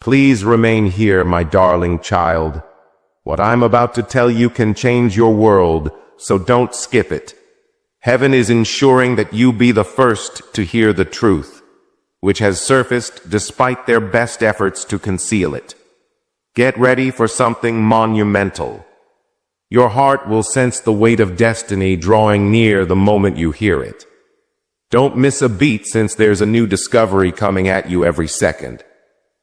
Please remain here, my darling child. What I'm about to tell you can change your world, so don't skip it. Heaven is ensuring that you be the first to hear the truth, which has surfaced despite their best efforts to conceal it. Get ready for something monumental. Your heart will sense the weight of destiny drawing near the moment you hear it. Don't miss a beat, since there's a new discovery coming at you every second.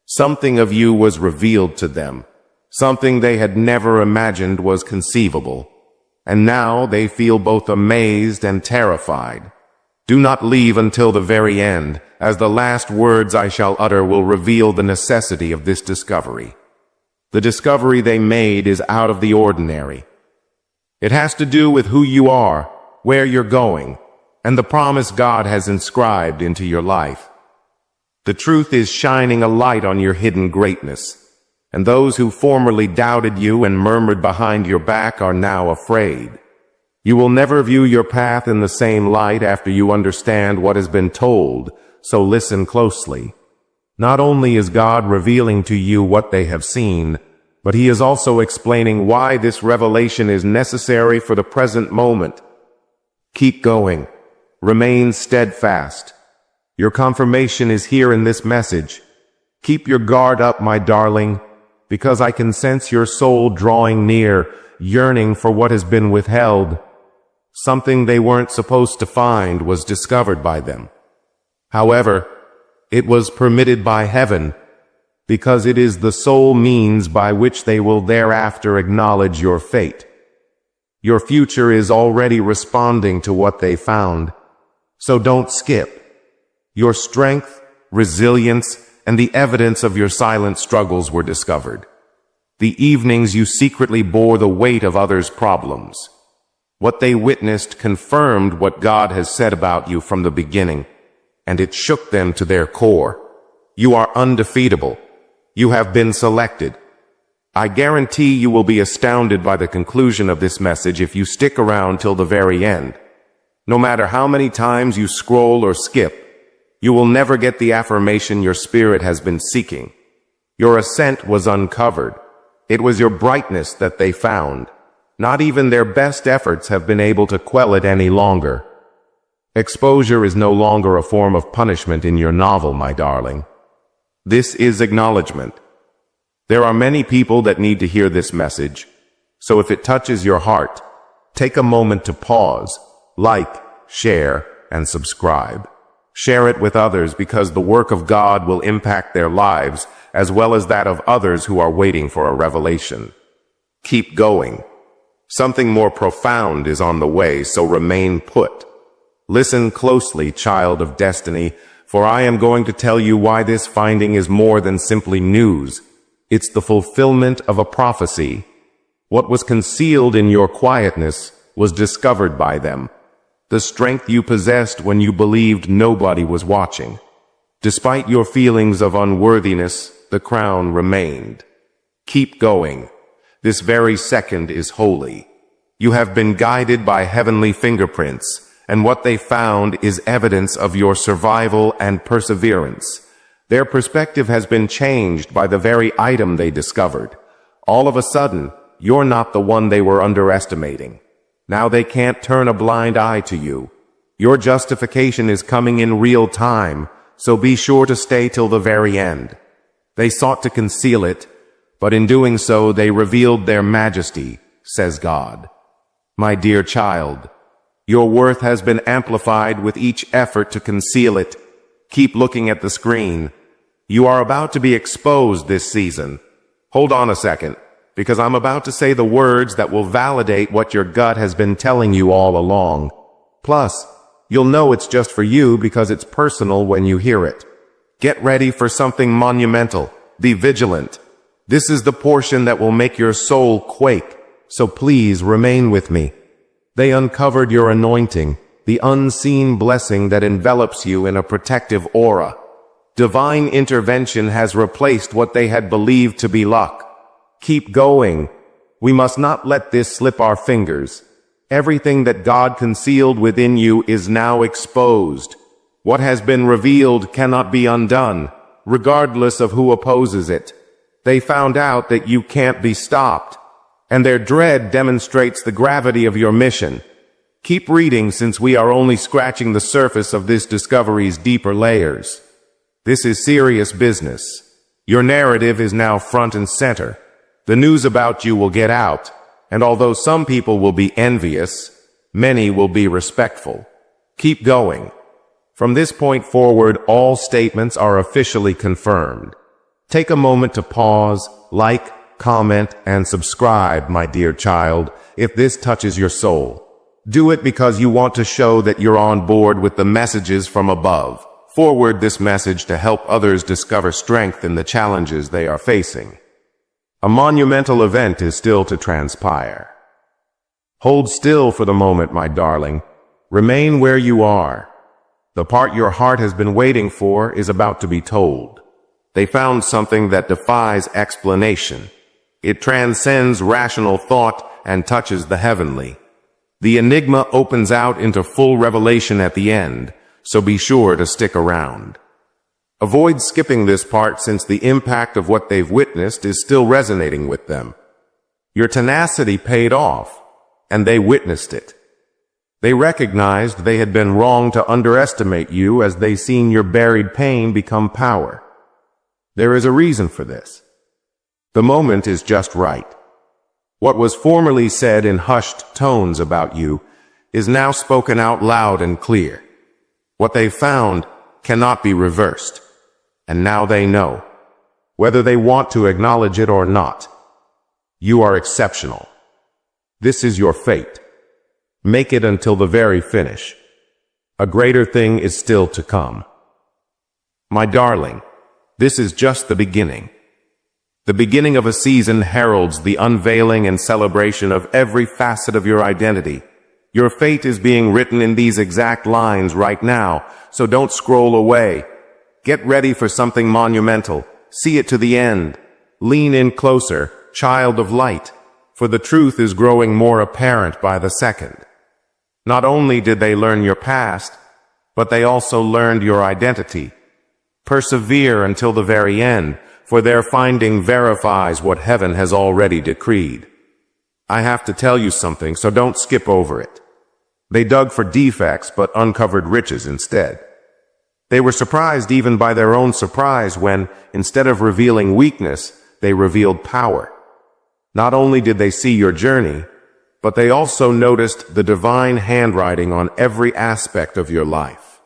Something of you was revealed to them, something they had never imagined was conceivable. And now they feel both amazed and terrified. Do not leave until the very end, as the last words I shall utter will reveal the necessity of this discovery. The discovery they made is out of the ordinary. It has to do with who you are, where you're going, and the promise God has inscribed into your life. The truth is shining a light on your hidden greatness, and those who formerly doubted you and murmured behind your back are now afraid. You will never view your path in the same light after you understand what has been told, so listen closely. Not only is God revealing to you what they have seen, but He is also explaining why this revelation is necessary for the present moment. Keep going. Remain steadfast. Your confirmation is here in this message. Keep your guard up, my darling, because I can sense your soul drawing near, yearning for what has been withheld. Something they weren't supposed to find was discovered by them. However, it was permitted by heaven, because it is the sole means by which they will thereafter acknowledge your fate. Your future is already responding to what they found, so don't skip. Your strength, resilience, and the evidence of your silent struggles were discovered. The evenings you secretly bore the weight of others' problems. What they witnessed confirmed what God has said about you from the beginning, and it shook them to their core. You are undefeatable. You have been selected. I guarantee you will be astounded by the conclusion of this message if you stick around till the very end. No matter how many times you scroll or skip, you will never get the affirmation your spirit has been seeking. Your ascent was uncovered. It was your brightness that they found. Not even their best efforts have been able to quell it any longer. Exposure is no longer a form of punishment in your novel, my darling. This is acknowledgement. There are many people that need to hear this message, so if it touches your heart, take a moment to pause, like, share, and subscribe. Share it with others, because the work of God will impact their lives as well as that of others who are waiting for a revelation. Keep going. Something more profound is on the way, so remain put. Listen closely, child of destiny, for I am going to tell you why this finding is more than simply news. It's the fulfillment of a prophecy. What was concealed in your quietness was discovered by them. The strength you possessed when you believed nobody was watching. Despite your feelings of unworthiness, the crown remained. Keep going. This very second is holy. You have been guided by heavenly fingerprints, and what they found is evidence of your survival and perseverance. Their perspective has been changed by the very item they discovered. All of a sudden, you're not the one they were underestimating. Now they can't turn a blind eye to you. Your justification is coming in real time, so be sure to stay till the very end. They sought to conceal it, but in doing so they revealed their majesty, says God. My dear child, your worth has been amplified with each effort to conceal it. Keep looking at the screen. You are about to be exposed this season. Hold on a second, because I'm about to say the words that will validate what your gut has been telling you all along. Plus, you'll know it's just for you because it's personal when you hear it. Get ready for something monumental. Be vigilant. This is the portion that will make your soul quake, so please remain with me. They uncovered your anointing, the unseen blessing that envelops you in a protective aura. Divine intervention has replaced what they had believed to be luck. Keep going. We must not let this slip our fingers. Everything that God concealed within you is now exposed. What has been revealed cannot be undone. regardless of who opposes it. They found out that you can't be stopped, and their dread demonstrates the gravity of your mission. Keep reading, since we are only scratching the surface of this discovery's deeper layers. This is serious business. Your narrative is now front and center. The news about you will get out, and although some people will be envious, many will be respectful. Keep going. From this point forward, all statements are officially confirmed. Take a moment to pause, like, comment, and subscribe, my dear child, if this touches your soul. Do it because you want to show that you're on board with the messages from above. Forward this message to help others discover strength in the challenges they are facing. A monumental event is still to transpire. Hold still for the moment, my darling. Remain where you are. The part your heart has been waiting for is about to be told. They found something that defies explanation. It transcends rational thought and touches the heavenly. The enigma opens out into full revelation at the end, so be sure to stick around. Avoid skipping this part, since the impact of what they've witnessed is still resonating with them. Your tenacity paid off, and they witnessed it. They recognized they had been wrong to underestimate you, as they seen your buried pain become power. There is a reason for this. The moment is just right. What was formerly said in hushed tones about you is now spoken out loud and clear. What they found cannot be reversed, and now they know, whether they want to acknowledge it or not. You are exceptional. This is your fate. Make it until the very finish. A greater thing is still to come. My darling, this is just the beginning. The beginning of a season heralds the unveiling and celebration of every facet of your identity. Your fate is being written in these exact lines right now, so don't scroll away. Get ready for something monumental. See it to the end. Lean in closer, child of light, for the truth is growing more apparent by the second. Not only did they learn your past, but they also learned your identity. Persevere until the very end, for their finding verifies what heaven has already decreed. I have to tell you something, so don't skip over it. They dug for defects but uncovered riches instead. They were surprised even by their own surprise when, instead of revealing weakness, they revealed power. Not only did they see your journey, but they also noticed the divine handwriting on every aspect of your life.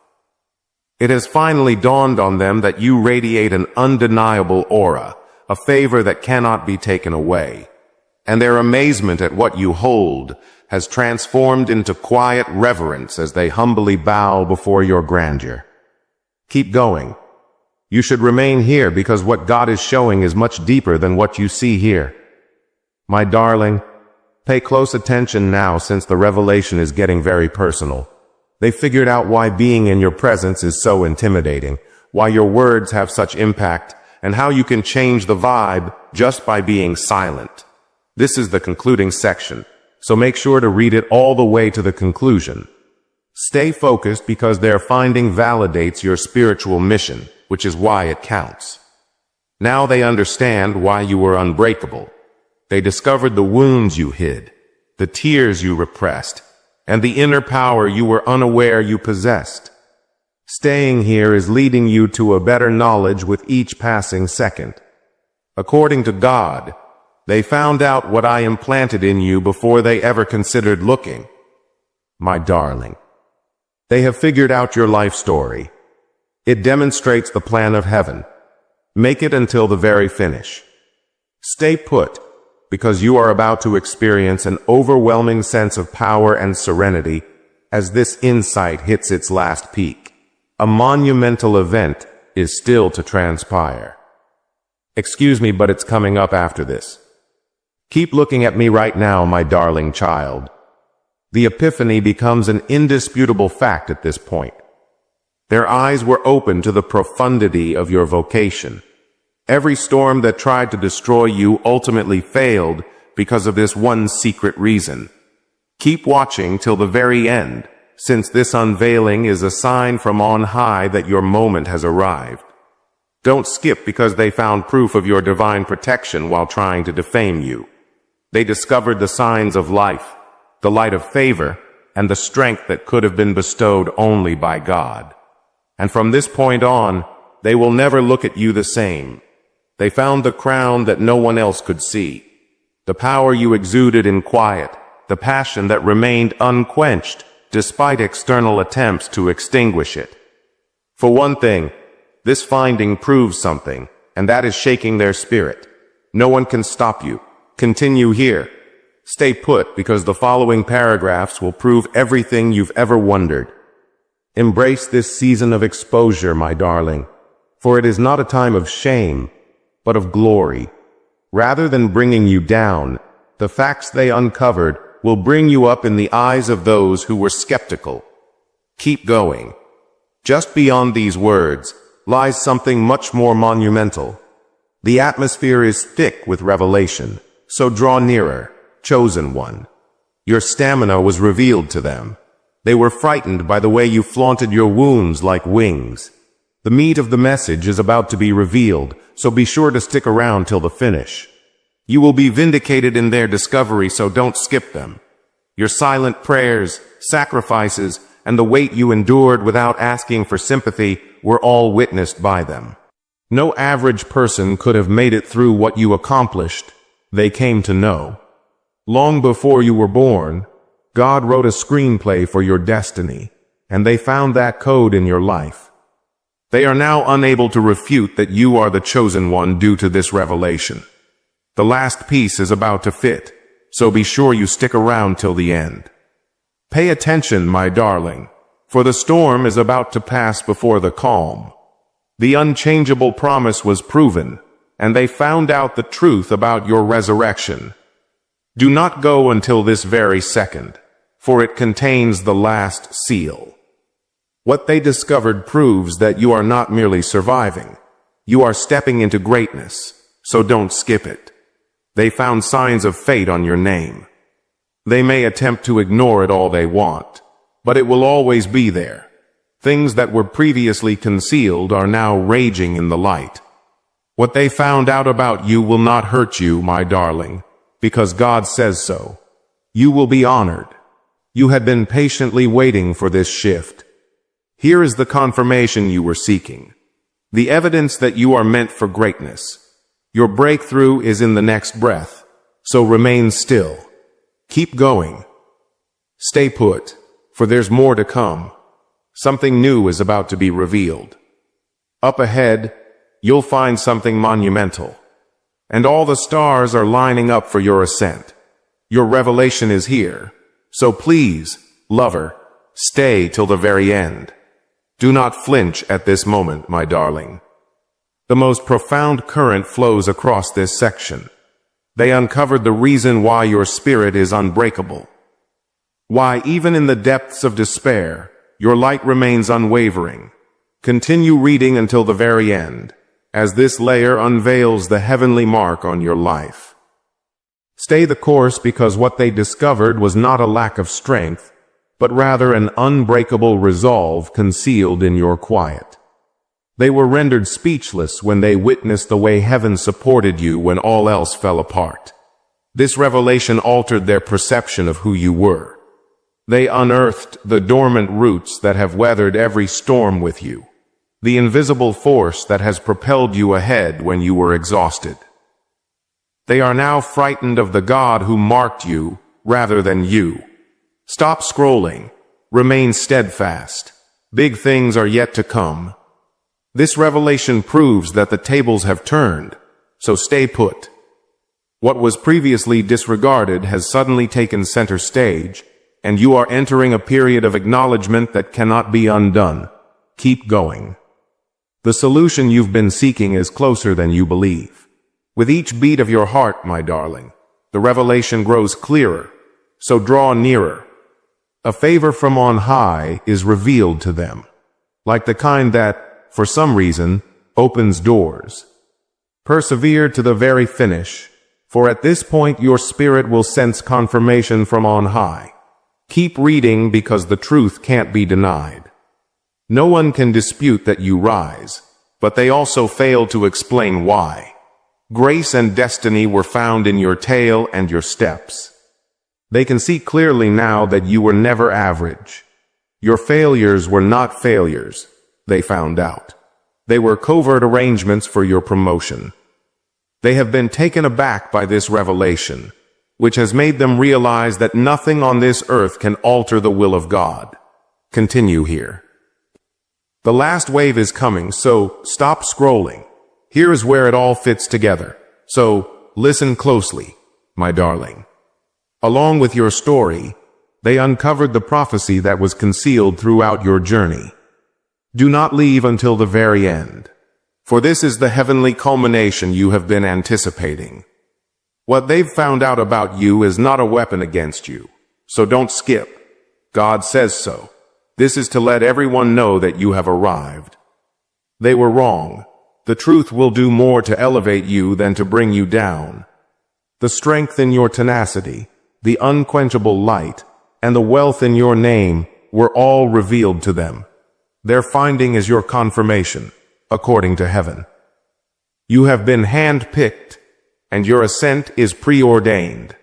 It has finally dawned on them that you radiate an undeniable aura, a favor that cannot be taken away. And their amazement at what you hold has transformed into quiet reverence as they humbly bow before your grandeur. Keep going. You should remain here, because what God is showing is much deeper than what you see here. My darling, pay close attention now, since the revelation is getting very personal. They figured out why being in your presence is so intimidating, why your words have such impact, and how you can change the vibe just by being silent. This is the concluding section, so make sure to read it all the way to the conclusion. Stay focused, because their finding validates your spiritual mission, which is why it counts. Now they understand why you were unbreakable. They discovered the wounds you hid, the tears you repressed, and the inner power you were unaware you possessed. Staying here is leading you to a better knowledge with each passing second. According to God, they found out what I implanted in you before they ever considered looking. My darling, they have figured out your life story. It demonstrates the plan of heaven. Make it until the very finish. Stay put, because you are about to experience an overwhelming sense of power and serenity as this insight hits its last peak. A monumental event is still to transpire. Excuse me, but it's coming up after this. Keep looking at me right now, my darling child. The epiphany becomes an indisputable fact at this point. Their eyes were open to the profundity of your vocation. Every storm that tried to destroy you ultimately failed because of this one secret reason. Keep watching till the very end, since this unveiling is a sign from on high that your moment has arrived. Don't skip because they found proof of your divine protection while trying to defame you. They discovered the signs of life, the light of favor, and the strength that could have been bestowed only by God. And from this point on, they will never look at you the same. They found the crown that no one else could see, the power you exuded in quiet, the passion that remained unquenched despite external attempts to extinguish it. For one thing, this finding proves something, and that is shaking their spirit. No one can stop you. Continue here. Stay put, because the following paragraphs will prove everything you've ever wondered. Embrace this season of exposure, my darling, for it is not a time of shame, but of glory. Rather than bringing you down, the facts they uncovered will bring you up in the eyes of those who were skeptical. Keep going. Just beyond these words lies something much more monumental. The atmosphere is thick with revelation, so draw nearer, chosen one. Your stamina was revealed to them. They were frightened by the way you flaunted your wounds like wings. The meat of the message is about to be revealed, so be sure to stick around till the finish. You will be vindicated in their discovery, so don't skip them. Your silent prayers, sacrifices, and the weight you endured without asking for sympathy were all witnessed by them. No average person could have made it through what you accomplished, they came to know. Long before you were born, God wrote a screenplay for your destiny, and they found that code in your life. They are now unable to refute that you are the chosen one due to this revelation. The last piece is about to fit, so be sure you stick around till the end. Pay attention, my darling, for the storm is about to pass before the calm. The unchangeable promise was proven, and they found out the truth about your resurrection. Do not go until this very second, for it contains the last seal. What they discovered proves that you are not merely surviving. You are stepping into greatness, so don't skip it. They found signs of fate on your name. They may attempt to ignore it all they want, but it will always be there. Things that were previously concealed are now raging in the light. What they found out about you will not hurt you, my darling, because God says so. You will be honored. You had been patiently waiting for this shift. Here is the confirmation you were seeking. The evidence that you are meant for greatness. Your breakthrough is in the next breath, so remain still. Keep going. Stay put, for there's more to come. Something new is about to be revealed. Up ahead, you'll find something monumental. And all the stars are lining up for your ascent. Your revelation is here. So please, lover, stay till the very end. Do not flinch at this moment, my darling. The most profound current flows across this section. They uncovered the reason why your spirit is unbreakable. Why, even in the depths of despair, your light remains unwavering. Continue reading until the very end, as this layer unveils the heavenly mark on your life. Stay the course, because what they discovered was not a lack of strength, but rather an unbreakable resolve concealed in your quiet. They were rendered speechless when they witnessed the way heaven supported you when all else fell apart. This revelation altered their perception of who you were. They unearthed the dormant roots that have weathered every storm with you, the invisible force that has propelled you ahead when you were exhausted. They are now frightened of the God who marked you rather than you. Stop scrolling. Remain steadfast. Big things are yet to come. This revelation proves that the tables have turned, so stay put. What was previously disregarded has suddenly taken center stage, and you are entering a period of acknowledgement that cannot be undone. Keep going. The solution you've been seeking is closer than you believe. With each beat of your heart, my darling, the revelation grows clearer, so draw nearer. A favor from on high is revealed to them, like the kind that, for some reason, opens doors. Persevere to the very finish, for at this point your spirit will sense confirmation from on high. Keep reading, because the truth can't be denied. No one can dispute that you rise. but they also fail to explain why. Grace and destiny were found in your tail and your steps. They can see clearly now that you were never average. Your failures were not failures, they found out. They were covert arrangements for your promotion. They have been taken aback by this revelation, which has made them realize that nothing on this earth can alter the will of God. Continue here. The last wave is coming, so stop scrolling. Here is where it all fits together. So listen closely, my darling. Along with your story, they uncovered the prophecy that was concealed throughout your journey. Do not leave until the very end, for this is the heavenly culmination you have been anticipating. What they've found out about you is not a weapon against you, so don't skip. God says so. This is to let everyone know that you have arrived. They were wrong. The truth will do more to elevate you than to bring you down. The strength in your tenacity, the unquenchable light, and the wealth in your name were all revealed to them. Their finding is your confirmation, according to heaven. You have been hand-picked, and your ascent is preordained.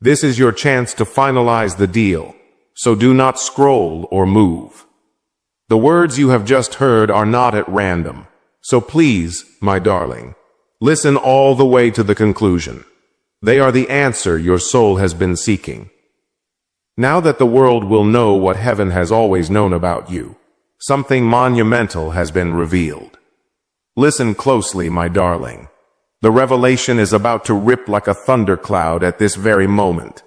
This is your chance to finalize the deal, so do not scroll or move. The words you have just heard are not at random, so please, my darling, listen all the way to the conclusion. They are the answer your soul has been seeking. Now that the world will know what heaven has always known about you, something monumental has been revealed. Listen closely, my darling. The revelation is about to rip like a thundercloud at this very moment.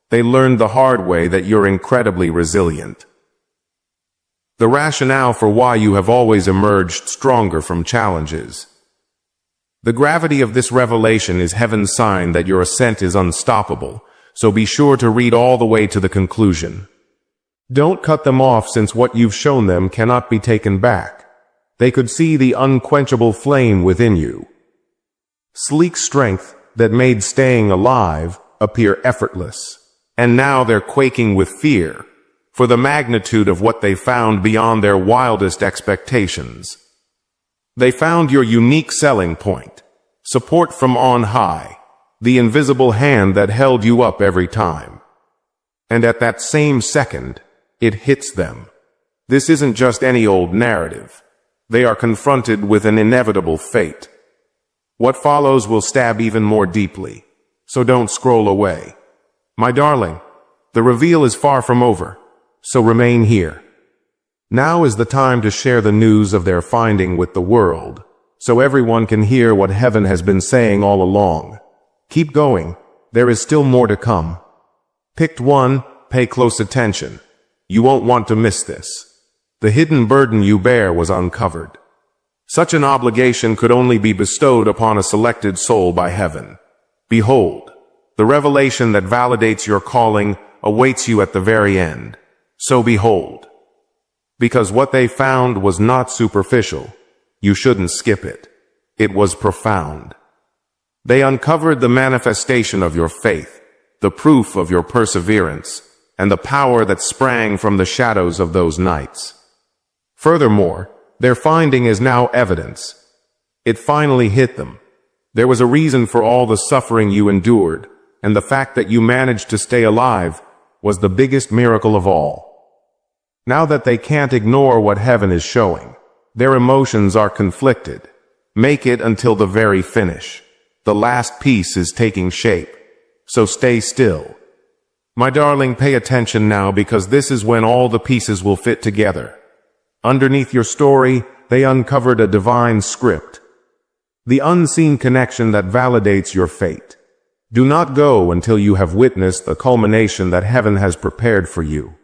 They learned the hard way that you're incredibly resilient. The rationale for why you have always emerged stronger from challenges. The gravity of this revelation is heaven's sign that your ascent is unstoppable, so be sure to read all the way to the conclusion. Don't cut them off, since what you've shown them cannot be taken back. They could see the unquenchable flame within you. Sleek strength that made staying alive appear effortless, and now they're quaking with fear for the magnitude of what they found beyond their wildest expectations. They found your unique selling point, support from on high, the invisible hand that held you up every time. And at that same second, it hits them. This isn't just any old narrative. They are confronted with an inevitable fate. What follows will stab even more deeply, so don't scroll away. My darling, the reveal is far from over, so remain here. Now is the time to share the news of their finding with the world, so everyone can hear what heaven has been saying all along. Keep going, there is still more to come. Picked one, pay close attention. You won't want to miss this. The hidden burden you bear was uncovered. Such an obligation could only be bestowed upon a selected soul by heaven. Behold, the revelation that validates your calling awaits you at the very end. So behold. Because what they found was not superficial, you shouldn't skip it. It was profound. They uncovered the manifestation of your faith, the proof of your perseverance, and the power that sprang from the shadows of those nights. Furthermore, their finding is now evidence. It finally hit them. There was a reason for all the suffering you endured, and the fact that you managed to stay alive was the biggest miracle of all. Now that they can't ignore what heaven is showing, their emotions are conflicted. Make it until the very finish. The last piece is taking shape, so stay still. My darling, pay attention now, because this is when all the pieces will fit together. Underneath your story, they uncovered a divine script, the unseen connection that validates your fate. Do not go until you have witnessed the culmination that heaven has prepared for you.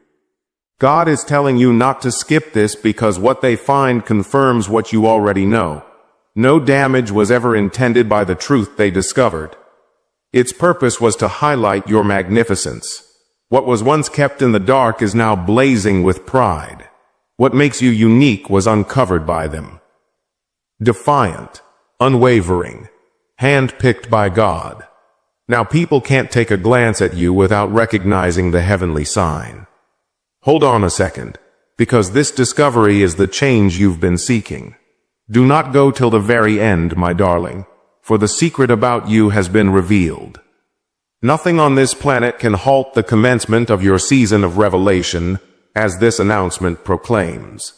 God is telling you not to skip this, because what they find confirms what you already know. No damage was ever intended by the truth they discovered. Its purpose was to highlight your magnificence. What was once kept in the dark is now blazing with pride. What makes you unique was uncovered by them. Defiant, unwavering, hand-picked by God. Now people can't take a glance at you without recognizing the heavenly sign. Hold on a second, because this discovery is the change you've been seeking. Do not go till the very end, my darling, for the secret about you has been revealed. Nothing on this planet can halt the commencement of your season of revelation, as this announcement proclaims.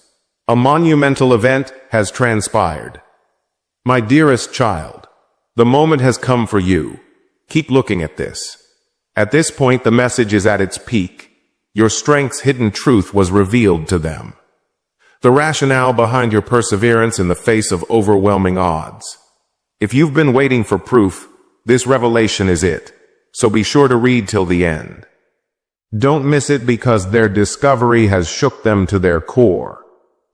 A monumental event has transpired. My dearest child, the moment has come for you. Keep looking at this. At this point, the message is at its peak. Your strength's hidden truth was revealed to them. The rationale behind your perseverance in the face of overwhelming odds. If you've been waiting for proof, this revelation is it. So be sure to read till the end. Don't miss it, because their discovery has shook them to their core.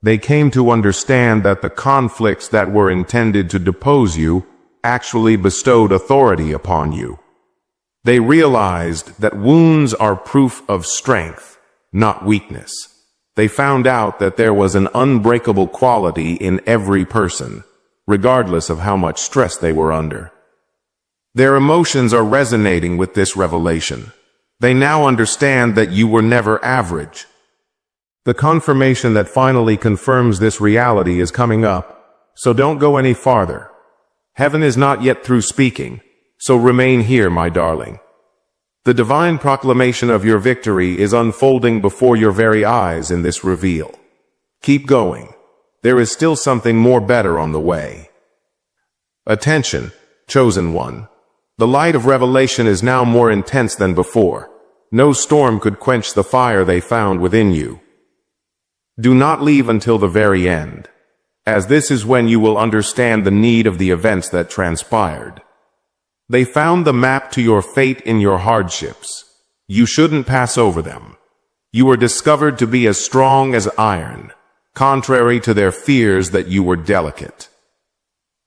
They came to understand that the conflicts that were intended to depose you actually bestowed authority upon you. They realized that wounds are proof of strength, not weakness. They found out that there was an unbreakable quality in every person, regardless of how much stress they were under. Their emotions are resonating with this revelation. They now understand that you were never average. The confirmation that finally confirms this reality is coming up, so don't go any farther. Heaven is not yet through speaking, so remain here, my darling. The divine proclamation of your victory is unfolding before your very eyes in this reveal. Keep going. There is still something more better on the way. Attention, chosen one. The light of revelation is now more intense than before. No storm could quench the fire they found within you. Do not leave until the very end, as this is when you will understand the need of the events that transpired. They found the map to your fate in your hardships. You shouldn't pass over them. You were discovered to be as strong as iron, contrary to their fears that you were delicate.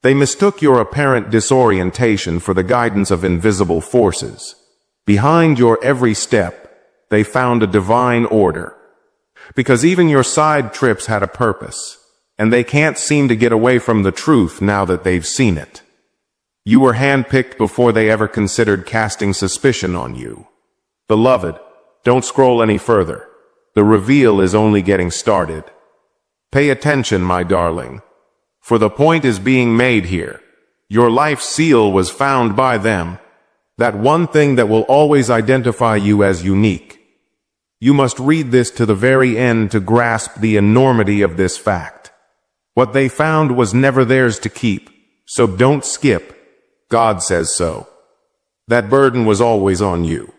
They mistook your apparent disorientation for the guidance of invisible forces. Behind your every step, they found a divine order. Because even your side trips had a purpose, and they can't seem to get away from the truth now that they've seen it. You were handpicked before they ever considered casting suspicion on you. Beloved, don't scroll any further. The reveal is only getting started. Pay attention, my darling, for the point is being made here. Your life seal was found by them, that one thing that will always identify you as unique. You must read this to the very end to grasp the enormity of this fact. What they found was never theirs to keep, so don't skip. God says so. That burden was always on you.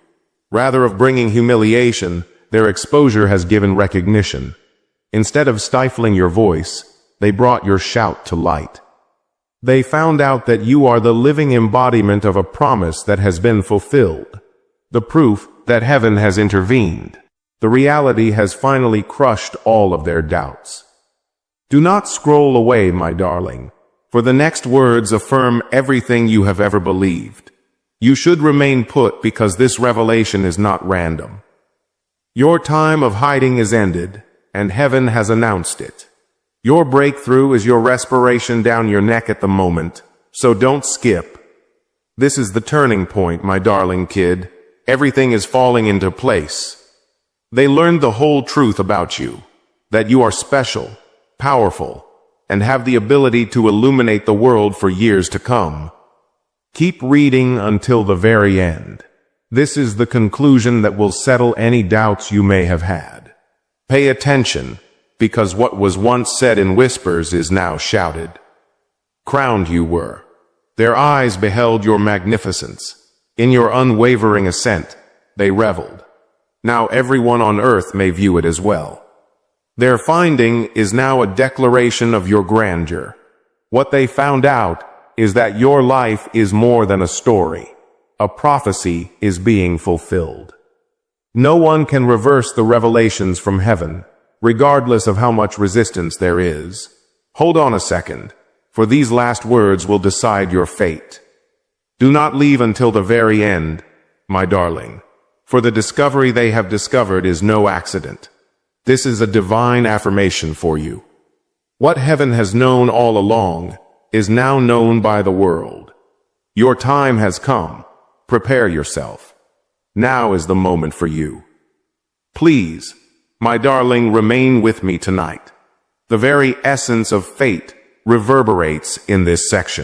Rather of bringing humiliation, their exposure has given recognition. Instead of stifling your voice, they brought your shout to light. They found out that you are the living embodiment of a promise that has been fulfilled. The proof that heaven has intervened. The reality has finally crushed all of their doubts. Do not scroll away, my darling, for the next words affirm everything you have ever believed. You should remain put, because this revelation is not random. Your time of hiding is ended, and heaven has announced it. Your breakthrough is your respiration down your neck at the moment, so don't skip. This is the turning point, my darling kid. Everything is falling into place. They learned the whole truth about you, that you are special, powerful, and have the ability to illuminate the world for years to come. Keep reading until the very end. This is the conclusion that will settle any doubts you may have had. Pay attention, because what was once said in whispers is now shouted. Crowned you were. Their eyes beheld your magnificence. In your unwavering ascent, they reveled. Now everyone on earth may view it as well. Their finding is now a declaration of your grandeur. What they found out is that your life is more than a story. A prophecy is being fulfilled. No one can reverse the revelations from heaven, regardless of how much resistance there is. Hold on a second, for these last words will decide your fate. Do not leave until the very end, my darling, for the discovery they have discovered is no accident. This is a divine affirmation for you. What heaven has known all along is now known by the world. Your time has come. Prepare yourself. Now is the moment for you. Please, my darling, remain with me tonight. The very essence of fate reverberates in this section.